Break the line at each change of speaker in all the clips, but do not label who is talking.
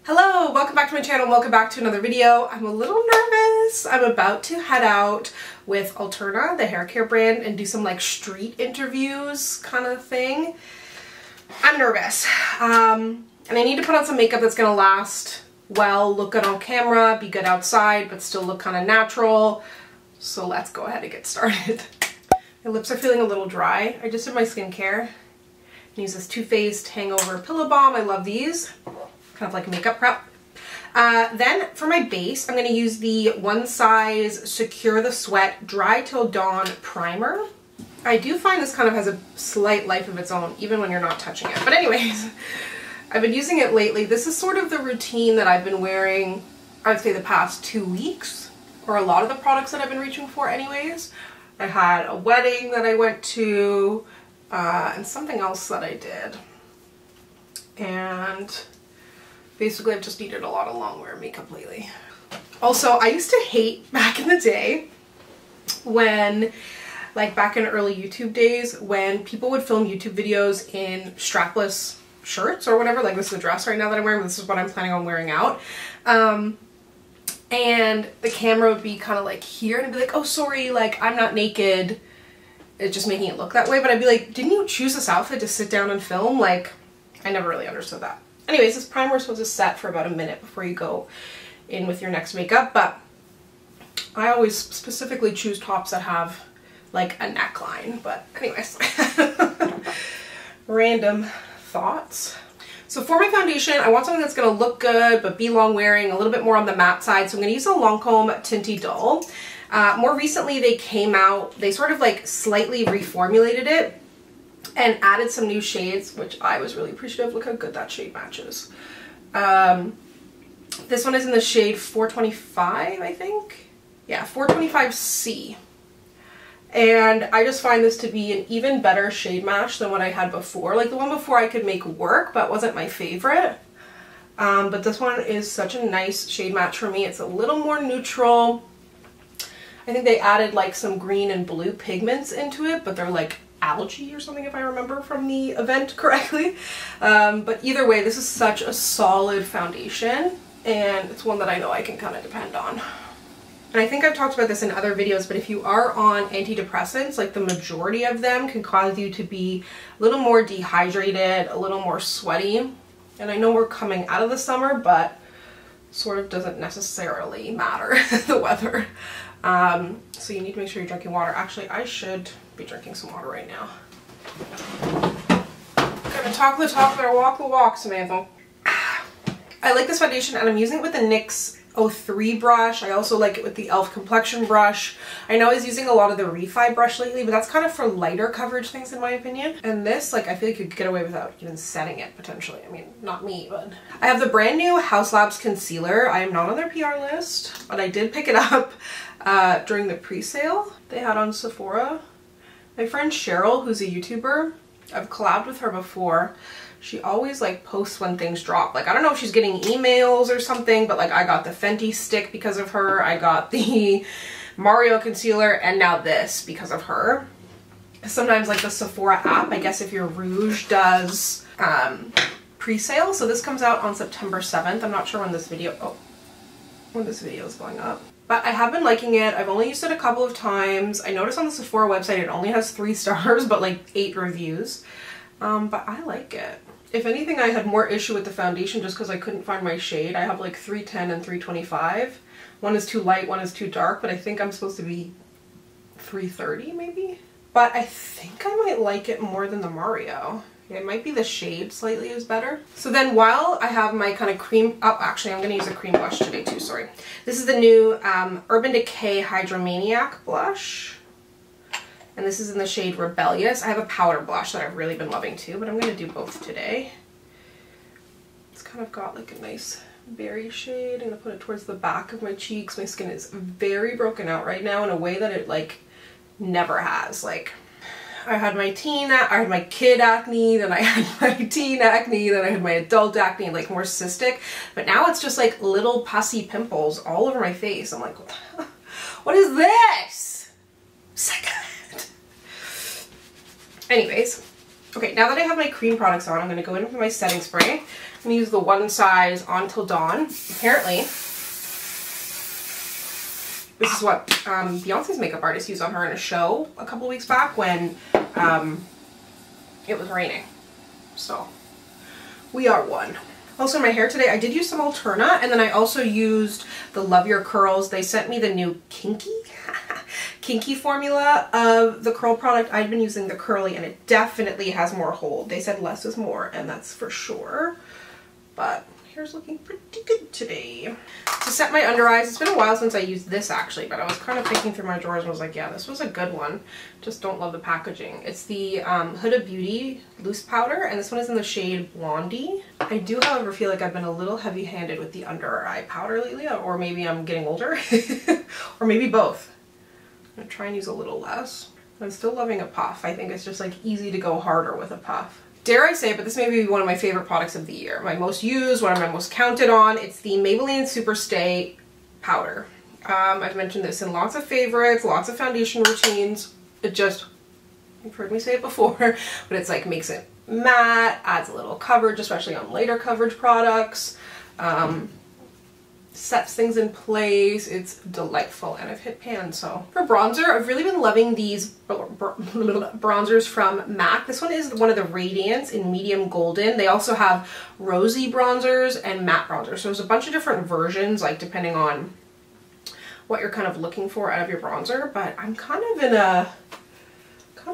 Hello, welcome back to my channel, welcome back to another video. I'm a little nervous. I'm about to head out with Alterna, the hair care brand, and do some like street interviews kind of thing. I'm nervous. And I need to put on some makeup that's gonna last well, look good on camera, be good outside, but still look kind of natural. So let's go ahead and get started. My lips are feeling a little dry. I just did my skincare. I use this Too Faced Hangover Pillow Balm. I love these. Kind of like makeup prep. Then for my base, I'm going to use the One Size Secure the Sweat Dry Till Dawn Primer. I do find this kind of has a slight life of its own, even when you're not touching it. But anyways, I've been using it lately. This is sort of the routine that I've been wearing, I would say the past 2 weeks, or a lot of the products that I've been reaching for anyways. I had a wedding that I went to, and something else that I did. And basically, I've just needed a lot of Longwear makeup lately. Also, I used to hate back in the day when, like back in early YouTube days, when people would film YouTube videos in strapless shirts or whatever. Like this is a dress right now that I'm wearing. This is what I'm planning on wearing out. And the camera would be kind of like here and I'd be like, oh, sorry, like I'm not naked. It's just making it look that way. But I'd be like, didn't you choose this outfit to sit down and film? Like, I never really understood that. Anyways, this primer is supposed to set for about a minute before you go in with your next makeup, but I always specifically choose tops that have like a neckline. But anyways, random thoughts. So for my foundation, I want something that's going to look good but be long wearing, a little bit more on the matte side. So I'm going to use a Lancome Tinty Dull. More recently they came out, they sort of like slightly reformulated it and added some new shades, which I was really appreciative. Look how good that shade matches. This one is in the shade 425, I think. Yeah, 425C. And I just find this to be an even better shade match than what I had before. Like the one before I could make work, but wasn't my favorite. But this one is such a nice shade match for me. It's a little more neutral. I think they added like some green and blue pigments into it, but they're like algae or something if I remember from the event correctly. But either way, this is such a solid foundation and it's one that I know I can kind of depend on. And I think I've talked about this in other videos, but if you are on antidepressants, like the majority of them can cause you to be a little more dehydrated, a little more sweaty. And I know we're coming out of the summer, but sort of doesn't necessarily matter, the weather. So you need to make sure you're drinking water. Actually, I should be drinking some water right now. Gonna talk the talk, better walk the walk, Samantha. I like this foundation and I'm using it with the NYX 03 brush. I also like it with the e.l.f. complexion brush. I know I was using a lot of the Refi brush lately, but that's kind of for lighter coverage things in my opinion. And this, like, I feel like you could get away without even setting it potentially. I mean, not me, but I have the brand new Haus concealer. I am not on their PR list, but I did pick it up during the pre-sale they had on Sephora. My friend Cheryl, who's a YouTuber, I've collabed with her before. She always like posts when things drop. Like I don't know if she's getting emails or something, but like I got the Fenty stick because of her. I got the Mario concealer and now this because of her. Sometimes like the Sephora app, I guess if your Rouge does pre-sale. So this comes out on September 7th. I'm not sure when this video, when this video is going up. But I have been liking it. I've only used it a couple of times. I noticed on the Sephora website it only has 3 stars, but like 8 reviews. But I like it. If anything, I had more issue with the foundation just because I couldn't find my shade. I have like 310 and 325. One is too light, one is too dark, but I think I'm supposed to be 330 maybe? But I think I might like it more than the Mario. It might be the shade slightly is better. So then while I have my kind of cream, oh actually I'm going to use a cream blush today too, sorry. This is the new Urban Decay Hydromaniac blush. And this is in the shade Rebellious. I have a powder blush that I've really been loving too, but I'm going to do both today. It's kind of got like a nice berry shade. I'm going to put it towards the back of my cheeks. My skin is very broken out right now in a way that it like never has. Like I had my kid acne, then I had my teen acne, then I had my adult acne, like more cystic. But now it's just like little pussy pimples all over my face. I'm like, what is this? Second. Anyways, okay, now that I have my cream products on, I'm going to go in with my setting spray. I'm gonna use the One Size Until Dawn. Apparently, this is what Beyonce's makeup artist used on her in a show a couple weeks back when it was raining. So we are one. Also, my hair today, I did use some Alterna, and then I also used the Love Your Curls. They sent me the new Kinky formula of the curl product. I've been using the curly, and it definitely has more hold. They said less is more, and that's for sure. But hair's looking pretty good today. To set my under eyes, it's been a while since I used this actually, but I was kind of picking through my drawers and was like, yeah, this was a good one. Just don't love the packaging. It's the Huda Beauty loose powder, and this one is in the shade Blondie. I do, however, feel like I've been a little heavy-handed with the under eye powder lately, or maybe I'm getting older, or maybe both. I'm gonna try and use a little less. I'm still loving a puff. I think it's just like easy to go harder with a puff. Dare I say, but this may be one of my favorite products of the year. My most used, one of my most counted on. It's the Maybelline Superstay powder. I've mentioned this in lots of favorites, lots of foundation routines. It just, you've heard me say it before, but it's like makes it matte, adds a little coverage, especially on lighter coverage products. Sets things in place. It's delightful, and I've hit pan. So for bronzer, I've really been loving these bronzers from MAC. This one is one of the Radiance in medium golden. They also have rosy bronzers and matte bronzers. So there's a bunch of different versions, like depending on what you're kind of looking for out of your bronzer. But I'm kind of in a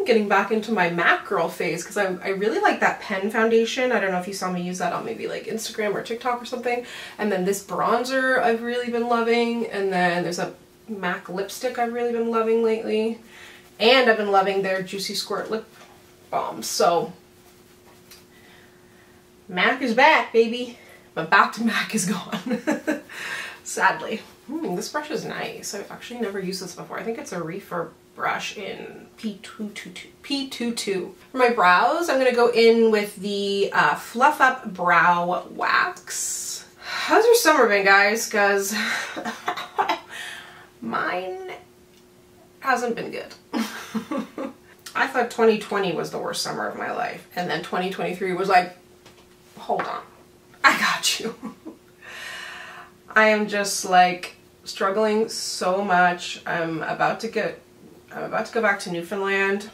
getting back into my MAC girl phase because I really like that pen foundation. I don't know if you saw me use that on maybe like Instagram or TikTok or something. And then this bronzer I've really been loving. And then there's a MAC lipstick I've really been loving lately. And I've been loving their Juicy Squirt lip balms. So MAC is back, baby. But back to MAC is gone. Sadly. This brush is nice. I've actually never used this before. I think it's a refurb brush in P22. For my brows, I'm going to go in with the Fluff Up Brow Wax. How's your summer been, guys? Because mine hasn't been good. I thought 2020 was the worst summer of my life. And then 2023 was like, hold on, I got you. I am just like struggling so much. I'm about to go back to Newfoundland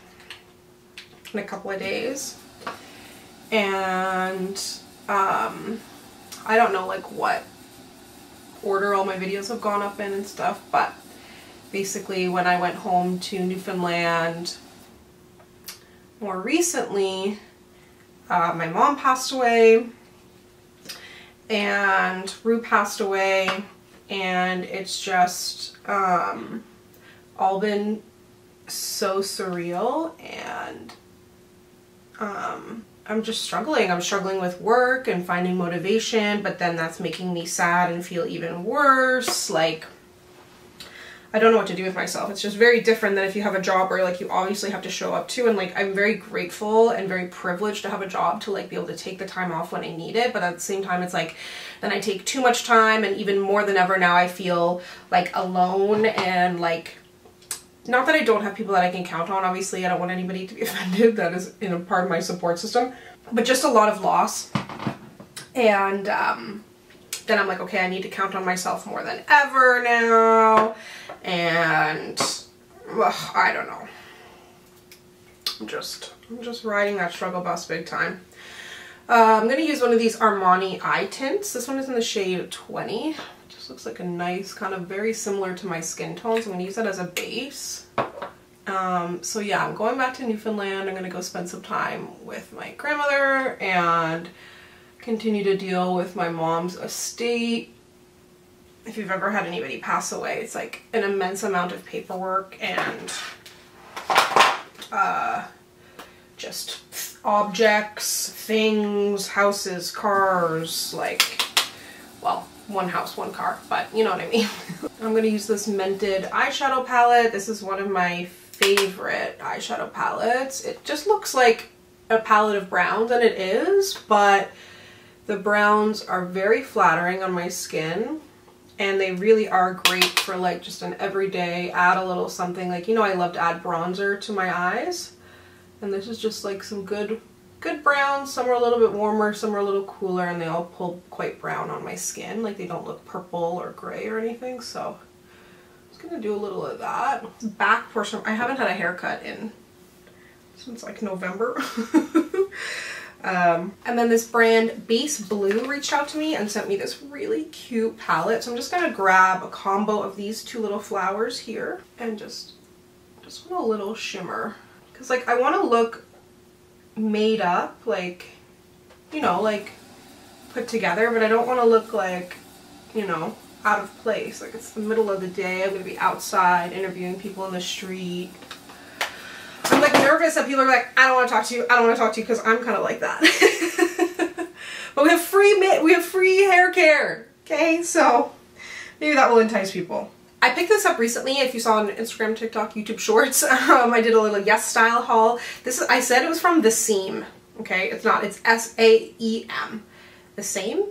in a couple of days, and I don't know like what order all my videos have gone up in and stuff, but basically when I went home to Newfoundland more recently, my mom passed away and Rue passed away, and it's just all been so surreal, and I'm just struggling. I'm struggling with work and finding motivation, but then that's making me sad and feel even worse. Like, I don't know what to do with myself. It's just very different than if you have a job where like you obviously have to show up to, and like I'm very grateful and very privileged to have a job to like be able to take the time off when I need it, but at the same time it's like then I take too much time, and even more than ever now I feel like alone, and like not that I don't have people that I can count on, obviously I don't want anybody to be offended, that is in a part of my support system, but just a lot of loss. And then I'm like, okay, I need to count on myself more than ever now, and I don't know. I'm just riding that struggle bus big time. I'm gonna use one of these Armani eye tints. This one is in the shade 20. It just looks like a nice kind of very similar to my skin tone, so I'm gonna use that as a base. So yeah, I'm going back to Newfoundland. I'm gonna go spend some time with my grandmother and continue to deal with my mom's estate. If you've ever had anybody pass away, it's like an immense amount of paperwork and just objects, things, houses, cars, like, well, one house, one car, but you know what I mean. I'm going to use this Mented eyeshadow palette. This is one of my favorite eyeshadow palettes. It just looks like a palette of browns, and it is, but the browns are very flattering on my skin, and they really are great for like just an everyday, add a little something. Like, you know, I love to add bronzer to my eyes, and this is just like some good good browns. Some are a little bit warmer, some are a little cooler, and they all pull quite brown on my skin. Like they don't look purple or gray or anything, so I'm just gonna do a little of that. Back portion, I haven't had a haircut since like November. And then this brand Base Blue reached out to me and sent me this really cute palette. So I'm just gonna grab a combo of these two little flowers here and just want a little shimmer. Cause like I wanna look made up, like, you know, like put together, but I don't wanna look like, you know, out of place. Like it's the middle of the day, I'm gonna be outside interviewing people in the street. I'm like nervous that people are like, I don't want to talk to you, I don't want to talk to you, because I'm kind of like that. But we have free hair care, okay? So maybe that will entice people. I picked this up recently. If you saw on Instagram, TikTok, YouTube Shorts, I did a little Yes Style haul. I said it was from The Seam, okay? It's not, it's S-A-E-M. The Same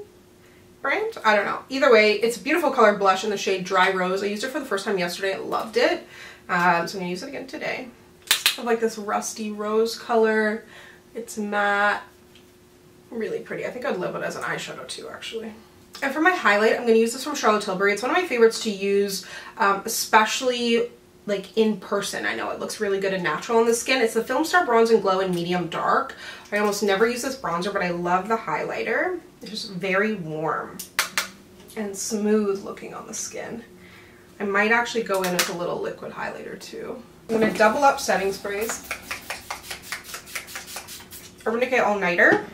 brand? I don't know. Either way, it's a beautiful color blush in the shade Dry Rose. I used it for the first time yesterday. I loved it. So I'm going to use it again today. I like this rusty rose color. It's matte. Really pretty. I think I'd love it as an eyeshadow too, actually. And for my highlight, I'm going to use this from Charlotte Tilbury. It's one of my favorites to use, especially like in person. I know it looks really good and natural on the skin. It's the Film Star Bronze and Glow in medium dark. I almost never use this bronzer, but I love the highlighter. It's just very warm and smooth looking on the skin. I might actually go in with a little liquid highlighter too. I'm going to double up setting sprays. Urban Decay All Nighter,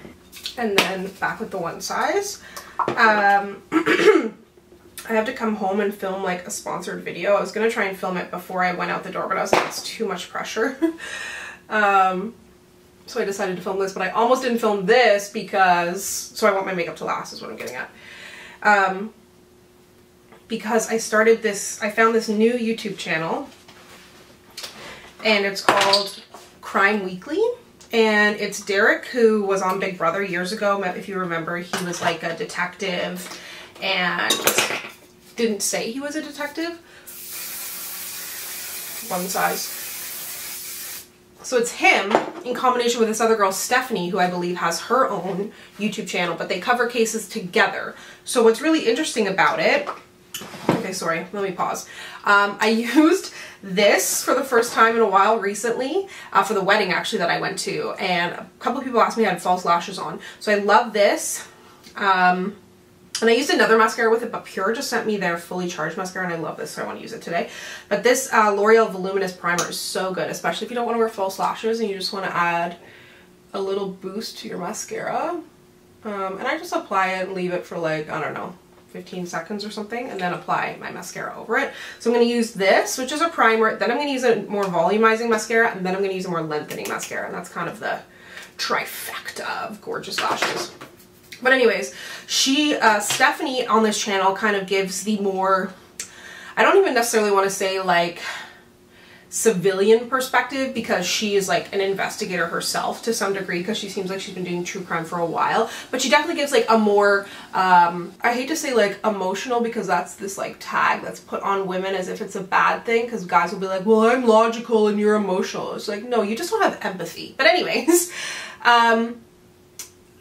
and then back with the one size. I have to come home and film like a sponsored video. I was going to try and film it before I went out the door, but I was like, it's too much pressure. So I decided to film this, but I almost didn't film this because, so I want my makeup to last is what I'm getting at. Because I found this new YouTube channel, and it's called Crime Weekly, and it's Derek, who was on Big Brother years ago. If you remember, he was like a detective and didn't say he was a detective. One size. So it's him in combination with this other girl, Stephanie, who I believe has her own YouTube channel, but they cover cases together. So what's really interesting about it, okay, sorry, let me pause. I used this for the first time in a while recently, for the wedding actually that I went to, and a couple of people asked me if I had false lashes on. So I love this. And I used another mascara with it, but Pure just sent me their fully charged mascara, and I love this, so I want to use it today. But this L'Oreal Voluminous Primer is so good, especially if you don't want to wear false lashes and you just want to add a little boost to your mascara. And I just apply it and leave it for like, I don't know, 15 seconds or something, and then apply my mascara over it. So I'm going to use this, which is a primer, then I'm going to use a more volumizing mascara, and then I'm going to use a more lengthening mascara, and that's kind of the trifecta of gorgeous lashes. But anyways, Stephanie on this channel kind of gives the more, I don't even necessarily want to say like civilian perspective, because she is like an investigator herself to some degree, because she seems like she's been doing true crime for a while, but she definitely gives like a more I hate to say like emotional, because that's this like tag that's put on women as if it's a bad thing, because guys will be like, well, I'm logical and you're emotional. It's like, no, you just don't have empathy. But anyways,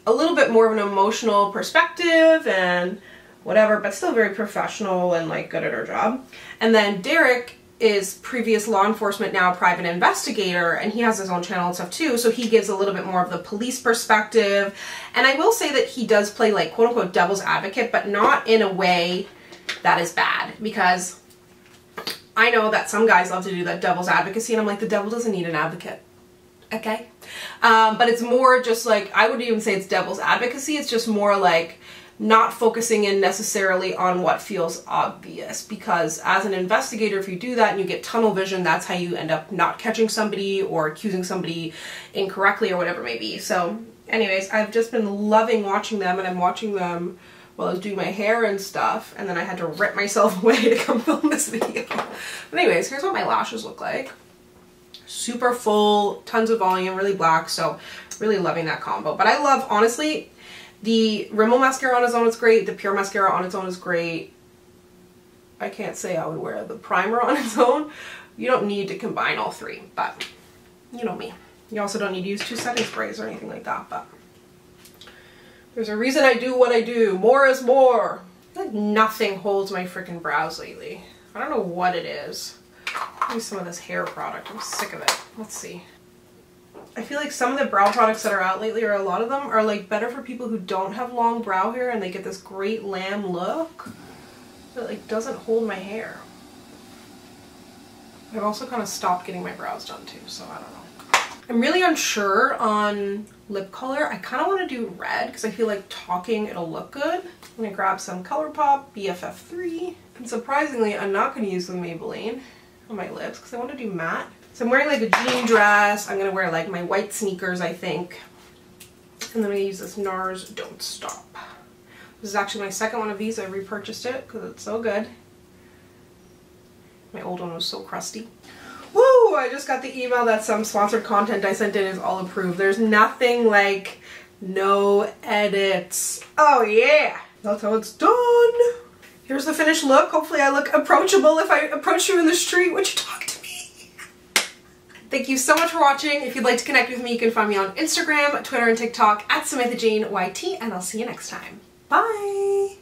a little bit more of an emotional perspective and whatever, but still very professional and like good at her job. And then Derek is previous law enforcement, now private investigator, and he has his own channel and stuff too, so he gives a little bit more of the police perspective. And I will say that he does play like quote unquote devil's advocate, but not in a way that is bad, because I know that some guys love to do that devil's advocacy, and I'm like, the devil doesn't need an advocate, okay? But it's more just like, I wouldn't even say it's devil's advocacy, it's just more like not focusing in necessarily on what feels obvious, because as an investigator, if you do that and you get tunnel vision, that's how you end up not catching somebody or accusing somebody incorrectly or whatever it may be. So anyways, I've just been loving watching them, and I'm watching them while I was doing my hair and stuff, and then I had to rip myself away to come film this video. But anyways, here's what my lashes look like. Super full, tons of volume, really black, so really loving that combo. But I love, honestly, the Rimmel mascara on its own is great. The Pure mascara on its own is great. I can't say I would wear the primer on its own. You don't need to combine all three, but you know me. You also don't need to use 2 setting sprays or anything like that, but there's a reason I do what I do. More is more. I feel like nothing holds my freaking brows lately. I don't know what it is. Maybe some of this hair product. I'm sick of it. Let's see. I feel like some of the brow products that are out lately, or a lot of them, are like better for people who don't have long brow hair and they get this great lamb look that like doesn't hold my hair. I've also kind of stopped getting my brows done too, so I don't know. I'm really unsure on lip color. I kind of want to do red because I feel like talking it'll look good. I'm going to grab some ColourPop BFF3. And surprisingly, I'm not going to use the Maybelline on my lips because I want to do matte. So I'm wearing like a jean dress. I'm going to wear like my white sneakers, I think. And then I'm going to use this NARS Don't Stop. This is actually my second one of these. I repurchased it because it's so good. My old one was so crusty. Woo! I just got the email that some sponsored content I sent in is all approved. There's nothing like no edits. Oh yeah! That's how it's done. Here's the finished look. Hopefully I look approachable. If I approach you in the street, would you talk to me? Thank you so much for watching. If you'd like to connect with me, you can find me on Instagram, Twitter, and TikTok at SamanthaJaneYT, and I'll see you next time. Bye!